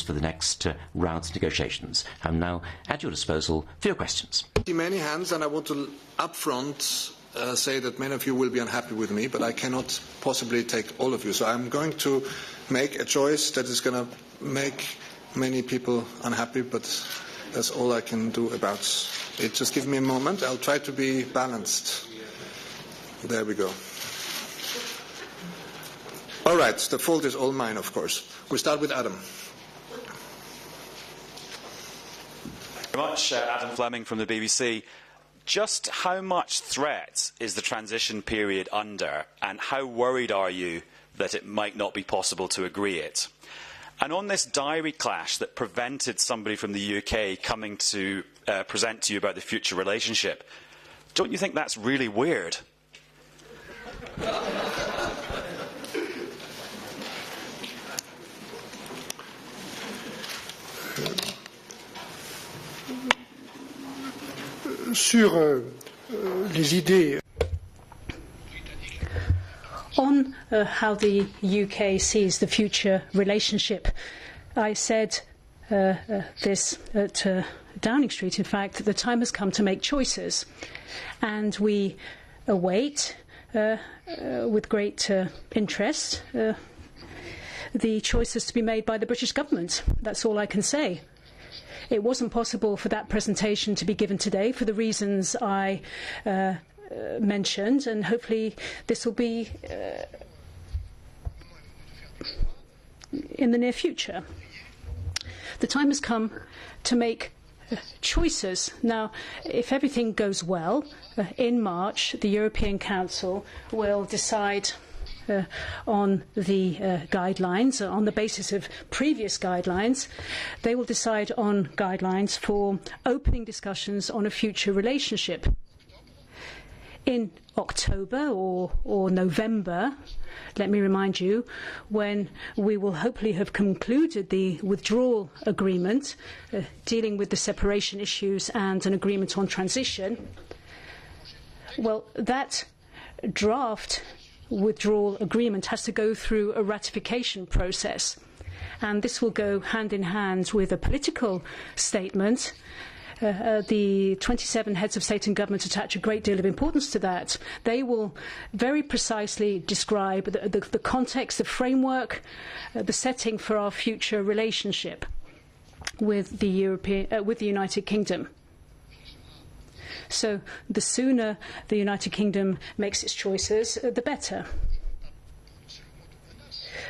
for the next rounds of negotiations. I'm now at your disposal for your questions. I see many hands, and I want to upfront say that many of you will be unhappy with me, but I cannot possibly take all of you. So I'm going to make a choice that is going to make many people unhappy, but that's all I can do about it. Just give me a moment. I'll try to be balanced. There we go. All right, the fault is all mine, of course. We start with Adam. Thank you very much. Adam Fleming from the BBC. Just how much threat is the transition period under, and how worried are you that it might not be possible to agree it? And on this diary clash that prevented somebody from the UK coming to present to you about the future relationship, don't you think that's really weird? Sur les idées. On how the UK sees the future relationship, I said this at Downing Street, in fact, that the time has come to make choices. And we await with great interest the choices to be made by the British government. That's all I can say. It wasn't possible for that presentation to be given today for the reasons I mentioned, and hopefully this will be in the near future. The time has come to make choices. Now, if everything goes well, in March, the European Council will decide on the guidelines, on the basis of previous guidelines. They will decide on guidelines for opening discussions on a future relationship. In October or November, let me remind you, when we will hopefully have concluded the withdrawal agreement, dealing with the separation issues and an agreement on transition, well, that draft withdrawal agreement has to go through a ratification process. And this will go hand in hand with a political statement. The 27 heads of state and government attach a great deal of importance to that. They will very precisely describe the context, the framework, the setting for our future relationship with the United Kingdom. So the sooner the United Kingdom makes its choices, the better.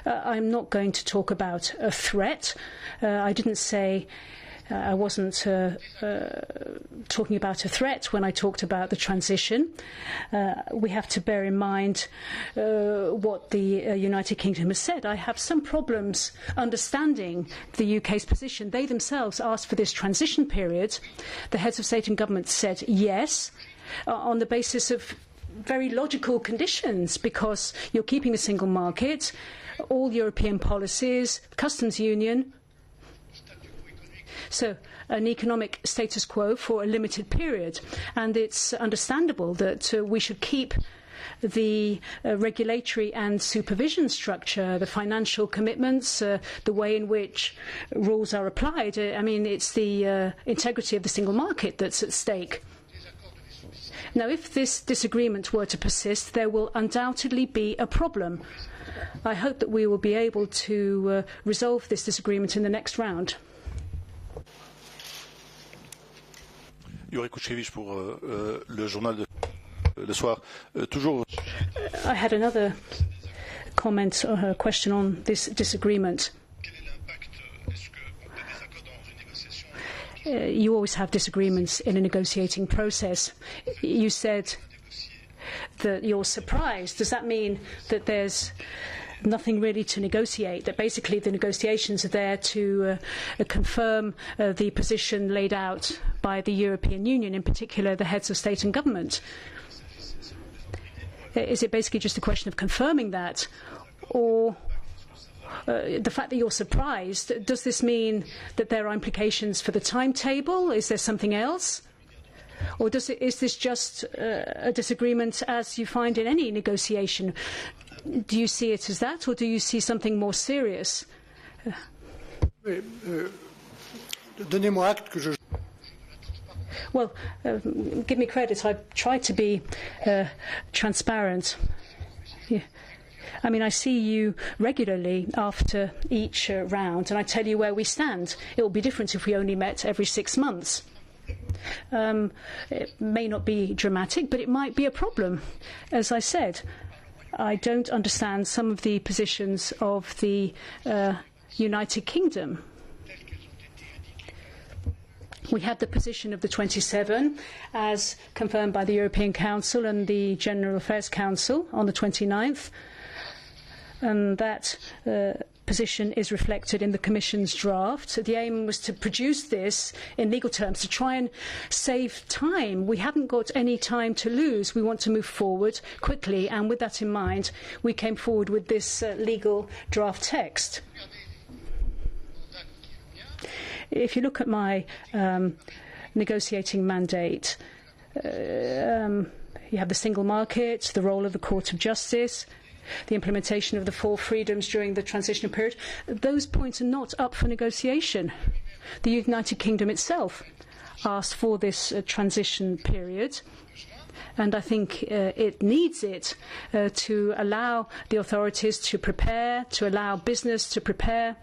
I'm not going to talk about a threat. I didn't say I wasn't talking about a threat when I talked about the transition. We have to bear in mind what the United Kingdom has said. I have some problems understanding the UK's position. They themselves asked for this transition period. The heads of state and government said yes, on the basis of very logical conditions, because you're keeping a single market, all European policies, customs union. So an economic status quo for a limited period. And it's understandable that we should keep the regulatory and supervision structure, the financial commitments, the way in which rules are applied. I mean, it's the integrity of the single market that's at stake. Now, if this disagreement were to persist, there will undoubtedly be a problem. I hope that we will be able to resolve this disagreement in the next round. pour le journal de le soir. Toujours. I had another comment or question on this disagreement. You always have disagreements in a negotiating process. You said that you're surprised. Does that mean that there's nothing really to negotiate, that basically the negotiations are there to confirm the position laid out by the European Union, in particular the heads of state and government? Is it basically just a question of confirming that? Or the fact that you're surprised, does this mean that there are implications for the timetable? Is there something else? Or is this just a disagreement as you find in any negotiation? Do you see it as that, or do you see something more serious? Donnez-moi acte que je... Well, give me credit. I've tried to be transparent. Yeah. I mean, I see you regularly after each round, and I tell you where we stand. It will be different if we only met every 6 months. It may not be dramatic, but it might be a problem. As I said, I don't understand some of the positions of the United Kingdom. We had the position of the 27, as confirmed by the European Council and the General Affairs Council on the 29th. And that position is reflected in the Commission's draft. The aim was to produce this in legal terms to try and save time. We haven't got any time to lose. We want to move forward quickly, and with that in mind, we came forward with this legal draft text. If you look at my negotiating mandate, you have the single market, the role of the Court of Justice, the implementation of the 4 freedoms during the transition period. Those points are not up for negotiation. The United Kingdom itself asked for this transition period, and I think it needs it to allow the authorities to prepare, to allow business to prepare.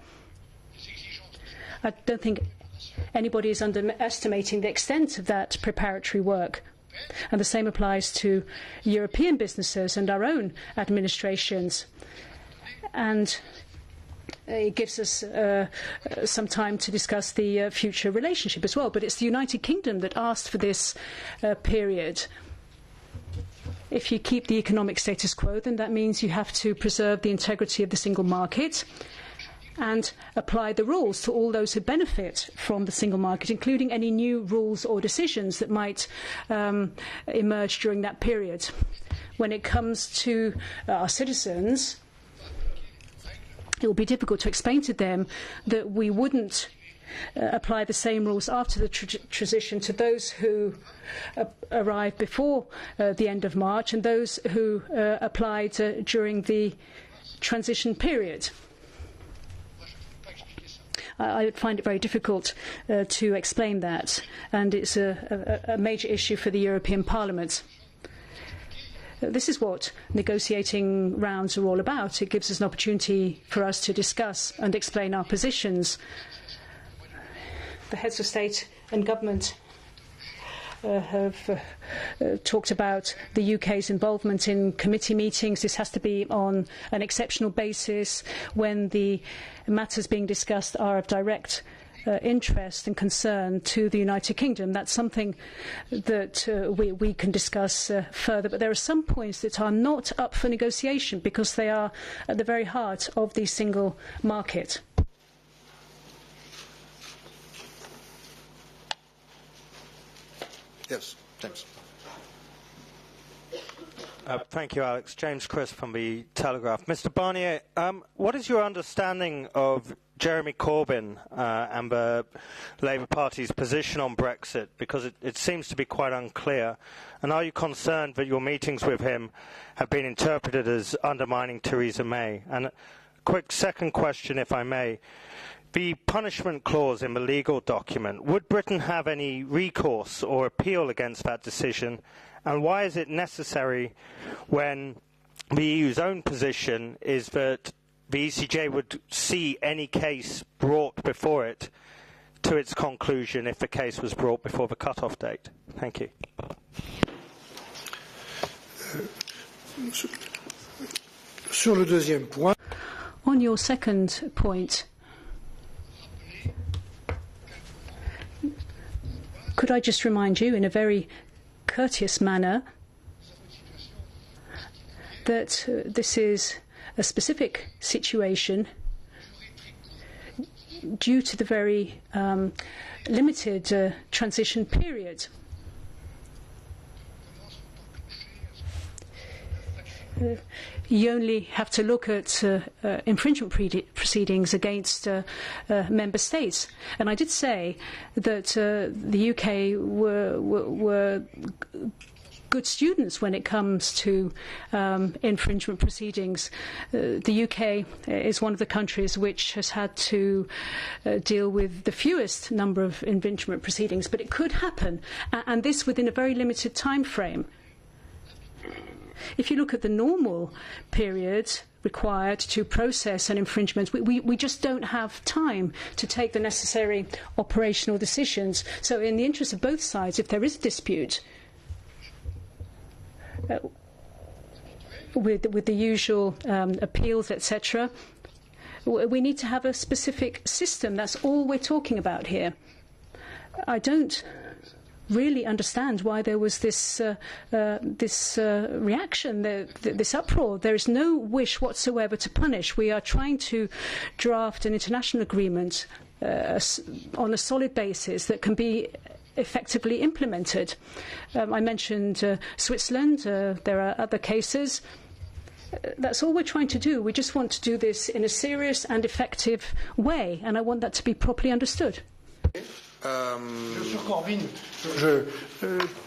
I don't think anybody is underestimating the extent of that preparatory work. And the same applies to European businesses and our own administrations. And it gives us some time to discuss the future relationship as well. But it's the United Kingdom that asked for this period. If you keep the economic status quo, then that means you have to preserve the integrity of the single market and apply the rules to all those who benefit from the single market, including any new rules or decisions that might emerge during that period. When it comes to our citizens, it will be difficult to explain to them that we wouldn't apply the same rules after the transition to those who arrived before the end of March and those who applied during the transition period. I find it very difficult to explain that, and it's a major issue for the European Parliament. This is what negotiating rounds are all about. It gives us an opportunity for us to discuss and explain our positions. The heads of state and government have talked about the UK's involvement in committee meetings. This has to be on an exceptional basis when the matters being discussed are of direct interest and concern to the United Kingdom. That's something that we can discuss further. But there are some points that are not up for negotiation because they are at the very heart of the single market. Yes, James. Thank you, Alex. James Chris from the Telegraph. Mr. Barnier, what is your understanding of Jeremy Corbyn and the Labour Party's position on Brexit? Because it seems to be quite unclear. And are you concerned that your meetings with him have been interpreted as undermining Theresa May? And a quick second question, if I may. The punishment clause in the legal document, would Britain have any recourse or appeal against that decision? And why is it necessary when the EU's own position is that the ECJ would see any case brought before it to its conclusion if the case was brought before the cut-off date? Thank you. Sur le deuxième point. On your second point, could I just remind you in a very courteous manner that this is a specific situation due to the very limited transition period. You only have to look at infringement proceedings against member states. And I did say that the UK were good students when it comes to infringement proceedings. The UK is one of the countries which has had to deal with the fewest number of infringement proceedings, but it could happen, and this within a very limited time frame. If you look at the normal period required to process an infringement, we just don't have time to take the necessary operational decisions. So in the interest of both sides, if there is a dispute, with the usual appeals, etc., we need to have a specific system. That's all we're talking about here. I don't really understand why there was this reaction, this uproar. There is no wish whatsoever to punish. We are trying to draft an international agreement on a solid basis that can be effectively implemented. I mentioned Switzerland. There are other cases. That's all we're trying to do. We just want to do this in a serious and effective way, and I want that to be properly understood.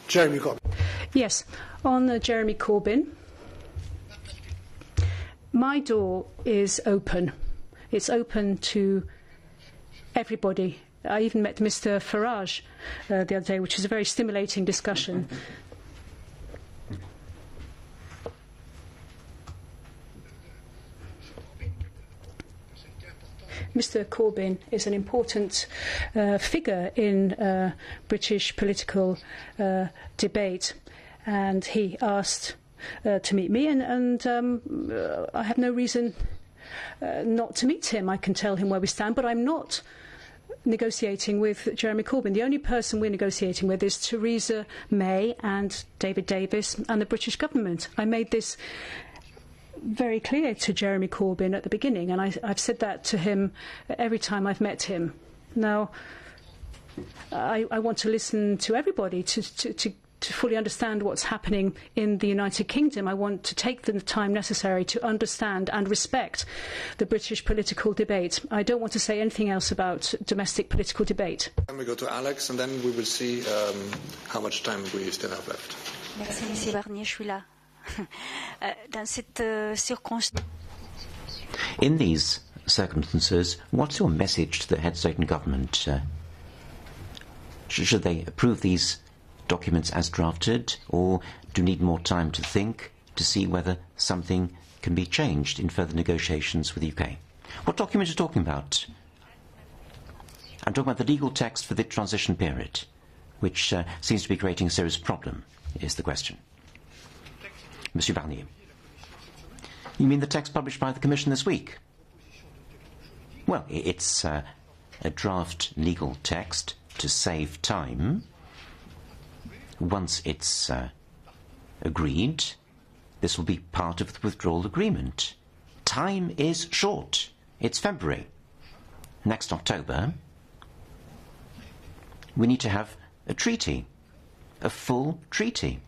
Jeremy Corbyn. Yes, on Jeremy Corbyn, my door is open. It's open to everybody. I even met Mr. Farage the other day, which was a very stimulating discussion. Mr. Corbyn is an important figure in British political debate, and he asked to meet me, and I have no reason not to meet him. I can tell him where we stand, but I'm not negotiating with Jeremy Corbyn. The only person we're negotiating with is Theresa May and David Davis and the British government. I made this very clear to Jeremy Corbyn at the beginning, and I've said that to him every time I've met him. Now, I want to listen to everybody to fully understand what's happening in the United Kingdom. I want to take the time necessary to understand and respect the British political debate. I don't want to say anything else about domestic political debate. Then we go to Alex, and then we will see how much time we still have left. Merci, Michel Barnier, je suis là. Dans cette circonstance. In these circumstances, what's your message to the head of state and government? Should they approve these documents as drafted, or do you need more time to think to see whether something can be changed in further negotiations with the UK? What document are you talking about? I'm talking about the legal text for the transition period, which seems to be creating a serious problem, is the question. Monsieur Barnier. You mean the text published by the Commission this week? Well, it's a draft legal text to save time. Once it's agreed, this will be part of the withdrawal agreement. Time is short. It's February. Next October, we need to have a treaty, a full treaty.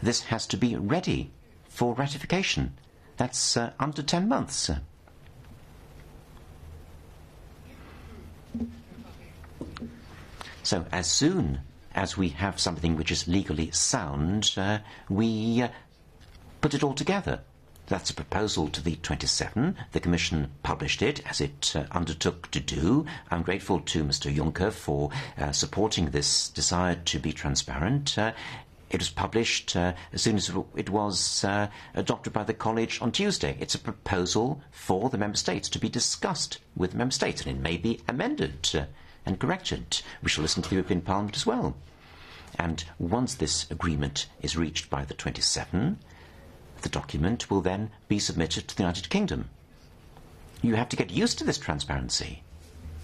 This has to be ready for ratification. That's under 10 months. So as soon as we have something which is legally sound, we put it all together. That's a proposal to the 27. The Commission published it, as it undertook to do. I'm grateful to Mr. Juncker for supporting this desire to be transparent. It was published as soon as it was adopted by the College on Tuesday. It's a proposal for the Member States to be discussed with the Member States, and it may be amended and corrected. We shall listen to the European Parliament as well. And once this agreement is reached by the 27, the document will then be submitted to the United Kingdom. You have to get used to this transparency.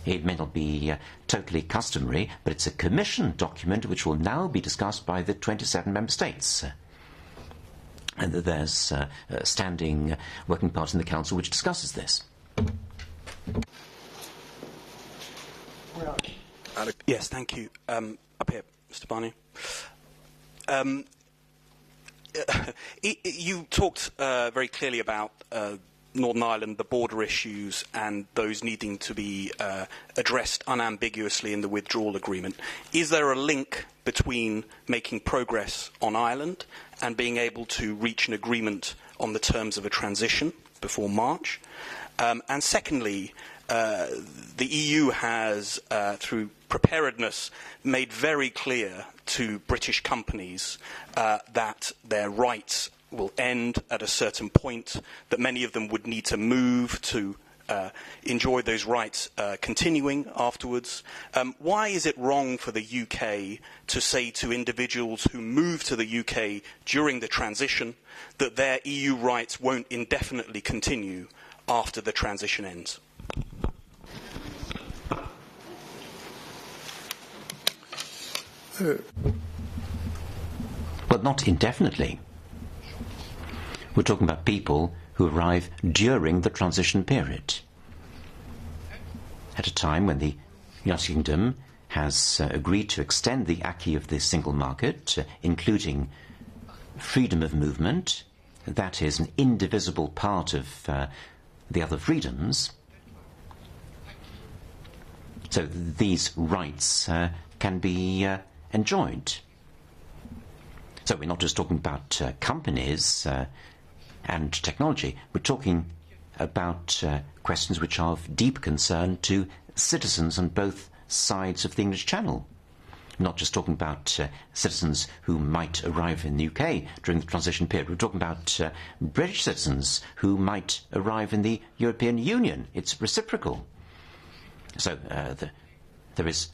It may not be totally customary, but it's a Commission document which will now be discussed by the 27 Member States. And there's a standing working party in the Council which discusses this. Yes, thank you. Up here, Mr. Barnier. You talked very clearly about Northern Ireland, the border issues, and those needing to be addressed unambiguously in the withdrawal agreement. Is there a link between making progress on Ireland and being able to reach an agreement on the terms of a transition before March? And secondly, the EU has, through preparedness, made very clear to British companies that their rights will end at a certain point, that many of them would need to move to enjoy those rights continuing afterwards. Why is it wrong for the UK to say to individuals who move to the UK during the transition that their EU rights won't indefinitely continue after the transition ends? Well, not indefinitely. We're talking about people who arrive during the transition period, at a time when the United Kingdom has agreed to extend the acquis of the single market, including freedom of movement. That is an indivisible part of the other freedoms. So these rights can be enjoyed. So we're not just talking about companies and technology. We're talking about questions which are of deep concern to citizens on both sides of the English Channel. We're not just talking about citizens who might arrive in the UK during the transition period. We're talking about British citizens who might arrive in the European Union. It's reciprocal. So there is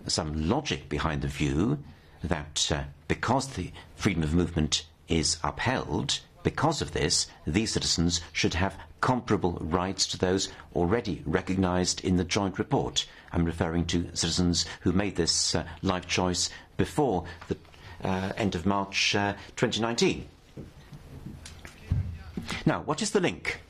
some logic behind the view that because the freedom of movement is upheld, because of this, these citizens should have comparable rights to those already recognised in the joint report. I'm referring to citizens who made this life choice before the end of March 2019. Now, what is the link?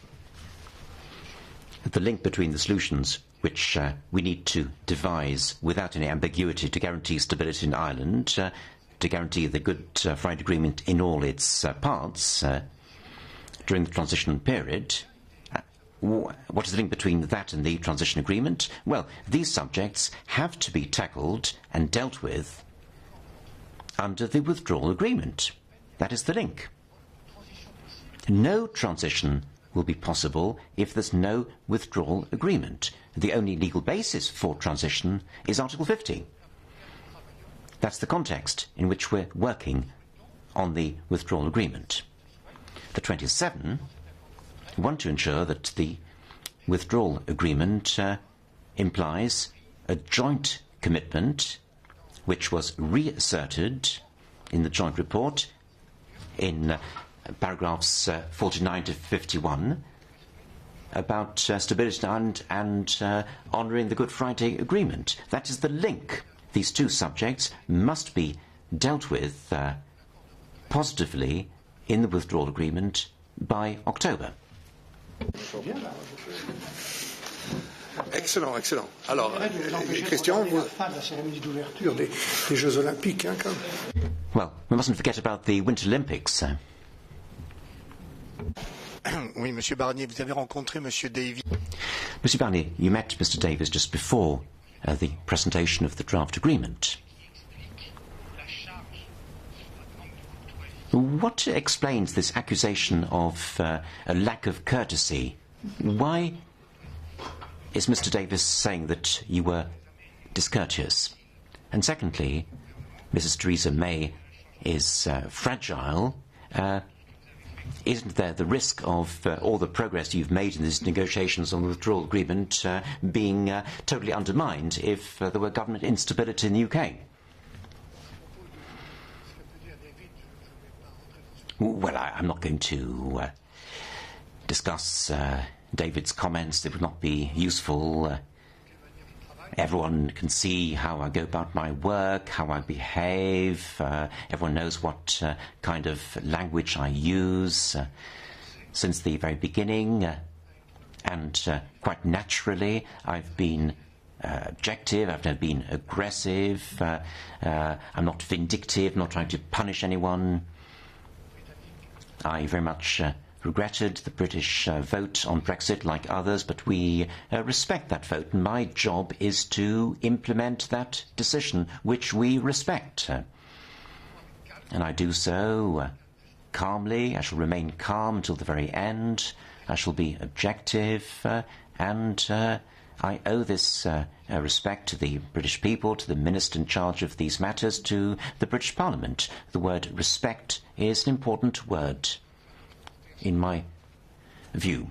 The link between the solutions which we need to devise without any ambiguity to guarantee stability in Ireland, to guarantee the Good Friday Agreement in all its parts during the transition period. What is the link between that and the transition agreement? Well, these subjects have to be tackled and dealt with under the withdrawal agreement. That is the link. No transition will be possible if there's no withdrawal agreement. The only legal basis for transition is Article 50. That's the context in which we're working on the withdrawal agreement. The 27 want to ensure that the withdrawal agreement implies a joint commitment which was reasserted in the joint report in paragraphs 49 to 51 about stability and honouring the Good Friday Agreement. That is the link. These two subjects must be dealt with positively in the withdrawal agreement by October. Excellent, excellent. Alors, Christian, vous... Well, we mustn't forget about the Winter Olympics. Oui, Monsieur Barnier, vous avez rencontré Monsieur Davies. Monsieur Barnier, you met Mr. Davies just before the presentation of the draft agreement. What explains this accusation of a lack of courtesy? Why is Mr. Davies saying that you were discourteous? And secondly, Mrs. Theresa May is fragile. Isn't there the risk of all the progress you've made in these negotiations on the withdrawal agreement being totally undermined if there were government instability in the UK? Well, I'm not going to discuss David's comments. It would not be useful. Everyone can see how I go about my work, how I behave. Everyone knows what kind of language I use since the very beginning. And quite naturally, I've been objective. I've never been aggressive. I'm not vindictive, not trying to punish anyone. I very much regretted the British vote on Brexit like others, but we respect that vote. And my job is to implement that decision, which we respect. And I do so calmly. I shall remain calm until the very end. I shall be objective, and I owe this respect to the British people, to the Minister in charge of these matters, to the British Parliament. The word respect is an important word in my view.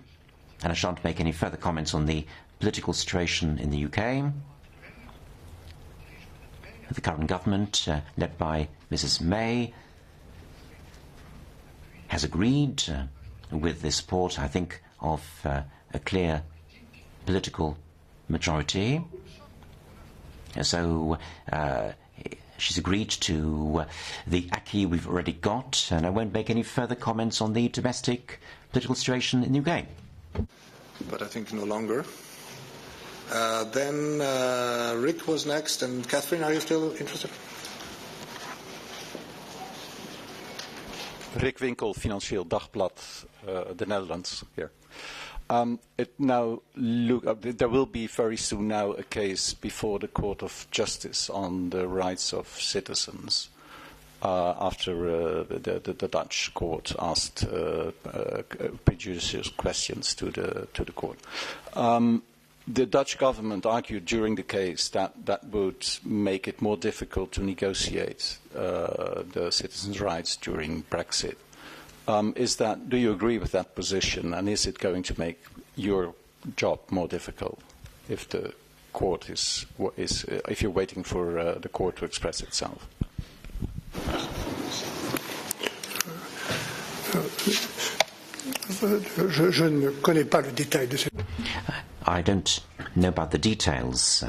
And I shan't make any further comments on the political situation in the UK. The current government, led by Mrs. May, has agreed with the support, I think, of a clear political majority. So she's agreed to the acquis we've already got, and I won't make any further comments on the domestic political situation in the UK. But I think no longer. Then Rick was next, and Catherine, are you still interested? Rick Winkel, Financieel Dagblad, the Netherlands, here. There will be very soon now a case before the Court of Justice on the rights of citizens after the Dutch court asked prejudicial questions to the court. The Dutch government argued during the case that would make it more difficult to negotiate the citizens' rights during Brexit. Do you agree with that position, and is it going to make your job more difficult if the court if you're waiting for the court to express itself? Je ne connais pas le détail de cette. I don't know about the details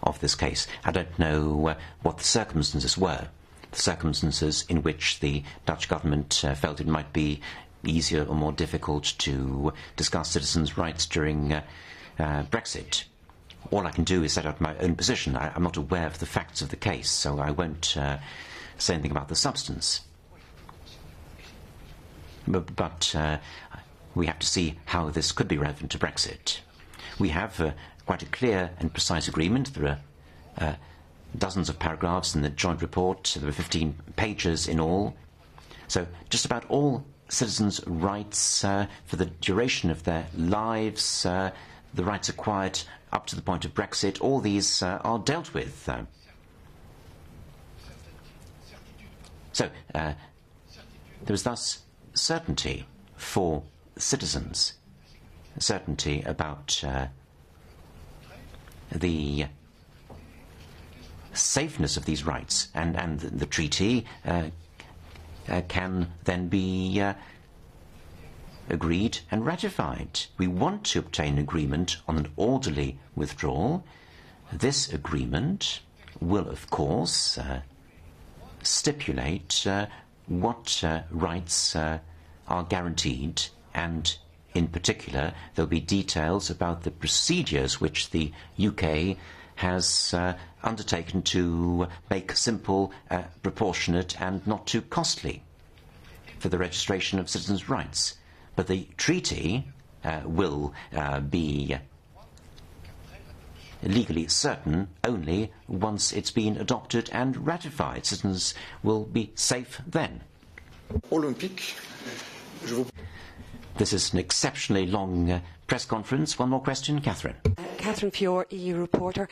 of this case. I don't know what the circumstances were. The circumstances in which the Dutch government felt it might be easier or more difficult to discuss citizens' rights during Brexit. All I can do is set out my own position. I'm not aware of the facts of the case, so I won't say anything about the substance. But we have to see how this could be relevant to Brexit. We have quite a clear and precise agreement. There are dozens of paragraphs in the joint report. There are 15 pages in all. So just about all citizens' rights for the duration of their lives, the rights acquired up to the point of Brexit, all these are dealt with. So there is thus certainty for citizens, certainty about the safeness of these rights, and the treaty can then be agreed and ratified. We want to obtain agreement on an orderly withdrawal. This agreement will, of course, stipulate what rights are guaranteed, and in particular there will be details about the procedures which the UK has undertaken to make simple, proportionate and not too costly for the registration of citizens' rights. But the treaty will be legally certain only once it's been adopted and ratified. Citizens will be safe then. Olympique. This is an exceptionally long press conference. One more question, Catherine. Catherine Fiore, EU reporter.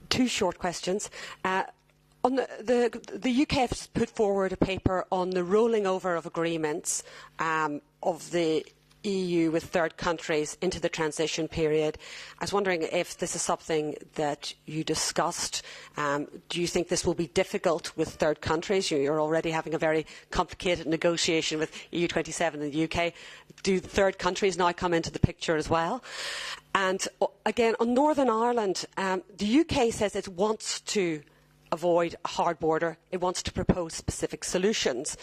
Two short questions. On the UK has put forward a paper on the rolling over of agreements of the EU with third countries into the transition period. I was wondering if this is something that you discussed. Do you think this will be difficult with third countries? You're already having a very complicated negotiation with EU27 and the UK. Do third countries now come into the picture as well? And again, on Northern Ireland, the UK says it wants to avoid a hard border. It wants to propose specific solutions.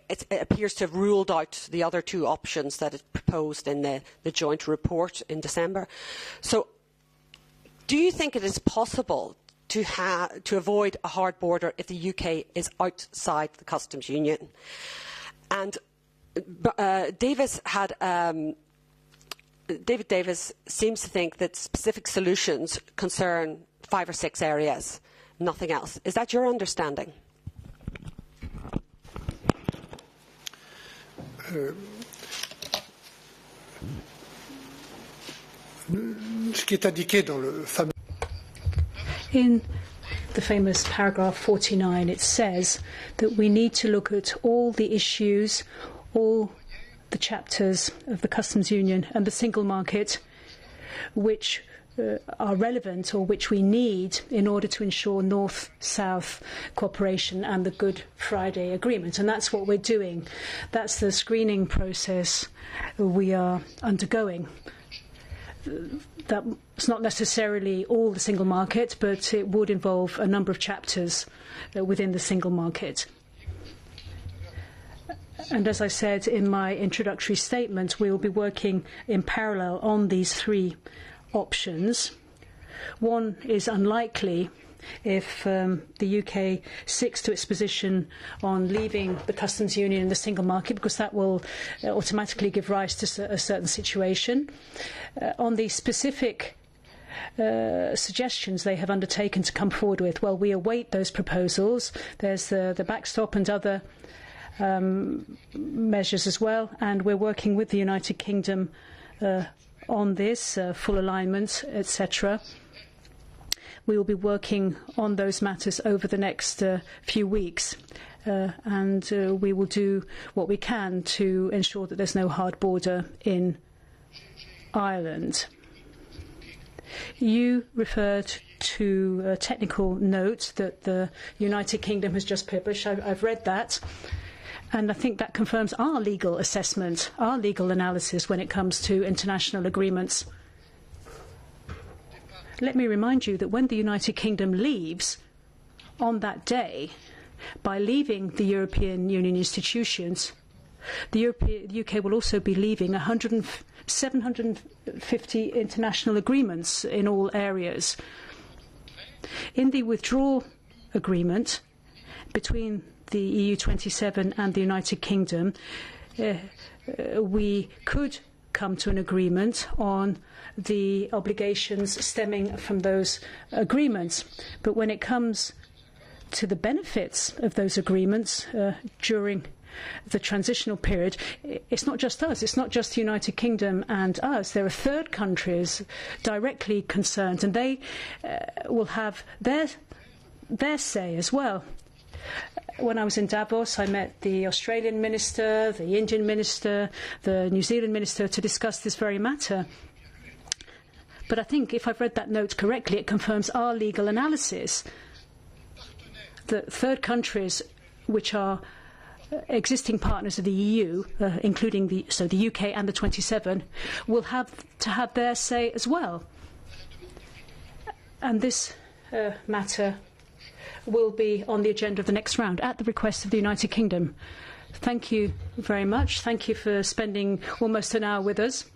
It appears to have ruled out the other two options that it proposed in the joint report in December. So do you think it is possible to avoid a hard border if the UK is outside the customs union? And David Davis seems to think that specific solutions concern 5 or 6 areas, nothing else. Is that your understanding? Ce qui est indiqué dans le fameux In the famous paragraph 49, it says that we need to look at all the issues, all the chapters of the customs union and the single market which are relevant or which we need in order to ensure North-South cooperation and the Good Friday Agreement. And that's what we're doing. That's the screening process we are undergoing. That's not necessarily all the single market, but it would involve a number of chapters within the single market. And as I said in my introductory statement, we will be working in parallel on these 3 options. One is unlikely if the UK sticks to its position on leaving the customs union and the single market, because that will automatically give rise to a certain situation. On the specific suggestions they have undertaken to come forward with, well, we await those proposals. There's the backstop and other measures as well, and we're working with the United Kingdom on this, full alignment, etc. We will be working on those matters over the next few weeks, and we will do what we can to ensure that there's no hard border in Ireland. You referred to a technical note that the United Kingdom has just published. I've read that. And I think that confirms our legal assessment, our legal analysis when it comes to international agreements. Let me remind you that when the United Kingdom leaves on that day, by leaving the European Union institutions, the UK will also be leaving 750 international agreements in all areas. In the withdrawal agreement between the EU 27 and the United Kingdom, we could come to an agreement on the obligations stemming from those agreements. But when it comes to the benefits of those agreements during the transitional period, it's not just us, it's not just the United Kingdom and us. There are third countries directly concerned, and they will have their say as well. When I was in Davos, I met the Australian minister, the Indian minister, the New Zealand minister to discuss this very matter. But I think if I've read that note correctly, it confirms our legal analysis that third countries which are existing partners of the EU, including the UK and the 27, will have to have their say as well. And this matter will be on the agenda of the next round at the request of the United Kingdom. Thank you very much. Thank you for spending almost an hour with us.